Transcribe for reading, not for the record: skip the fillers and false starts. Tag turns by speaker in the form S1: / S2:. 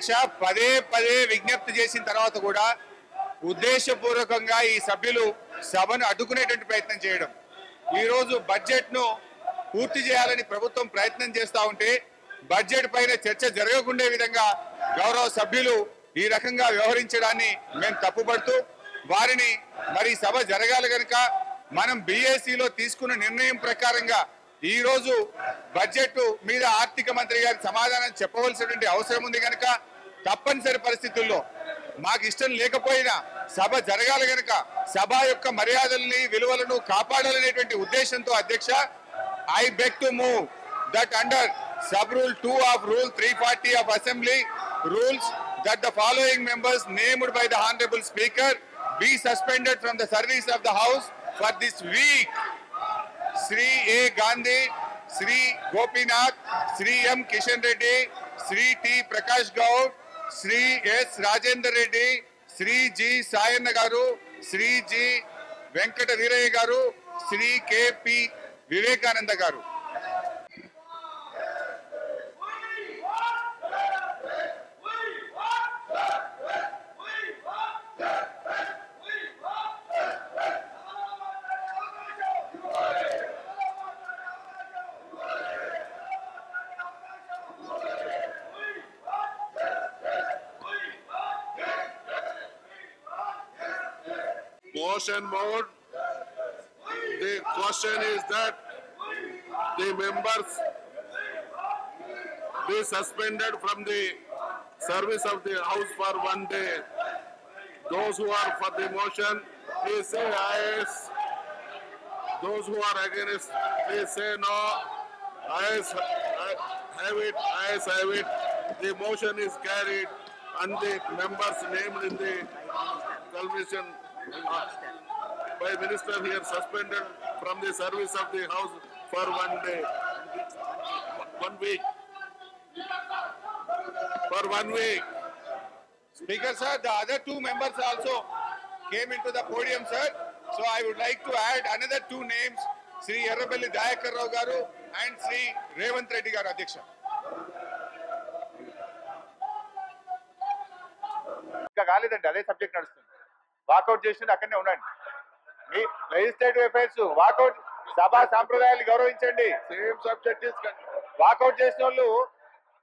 S1: అధ్యక్ష పదే పదే విజ్ఞప్తి చేసిన తర్వాత కూడా ఉద్దేశపూర్వకంగా ఈ సభ్యులు సభను అడ్డుకునేటువంటి ప్రయత్నం చేయడం, ఈరోజు బడ్జెట్ను పూర్తి చేయాలని ప్రభుత్వం ప్రయత్నం చేస్తూ ఉంటే బడ్జెట్ పైన చర్చ జరగకుండే విధంగా గౌరవ సభ్యులు ఈ రకంగా వ్యవహరించడాన్ని మేము తప్పుపడుతూ వారిని మరి సభ జరగాలి కనుక మనం బీఏసీలో తీసుకున్న నిర్ణయం ప్రకారంగా ఈ రోజు బడ్జెట్ మీద ఆర్థిక మంత్రి గారి సమాధానం చెప్పవలసినటువంటి అవసరం ఉంది కనుక తప్పనిసరి పరిస్థితుల్లో మాకు ఇష్టం లేకపోయినా సభ జరగాలి కనుక సభ యొక్క మర్యాదల్ని విలువలను కాపాడాలనేటువంటి ఉద్దేశంతో అధ్యక్ష I beg to move that under sub rule 2 of rule 340 of assembly rules that the following members named by the honorable speaker be suspended from the service of the house for this week. Sri A. Gandhi, Sri Gopinath, Sri M. Kishan Reddy, Sri T. Prakash Gaur, Sri S. Rajendra Reddy, Sri G. Sayanna Garu, Sri G. Venkata Veeraya Garu, Sri K. P. Vivekananda Garu.
S2: Motion mode. The question is that the members be suspended from the service of the house for 1 day. Those who are for the motion, please say ayes. Those who are against, please say no. Ayes have it. Ayes have it. The motion is carried, and the members named in the commission by minister here suspended from the service of the house for 1 day, 1 week, for 1 week.
S1: Speaker sir, the other 2 members also came into the podium sir, so I would like to add another 2 names, Sri Errapalli Dayakar Rao garu and Sri Revanth Reddy garu Adhyaksha. ఇంకా కాలేదండి, అదే subject నడుస్తుంది. Walkout చేసింది అక్కడనే ఉండండి. మీ legislative affairs walkout, సభా సాంప్రదాయాలు గౌరవించండి.
S2: Same subject is
S1: వాకౌట్ చేసిన వాళ్ళు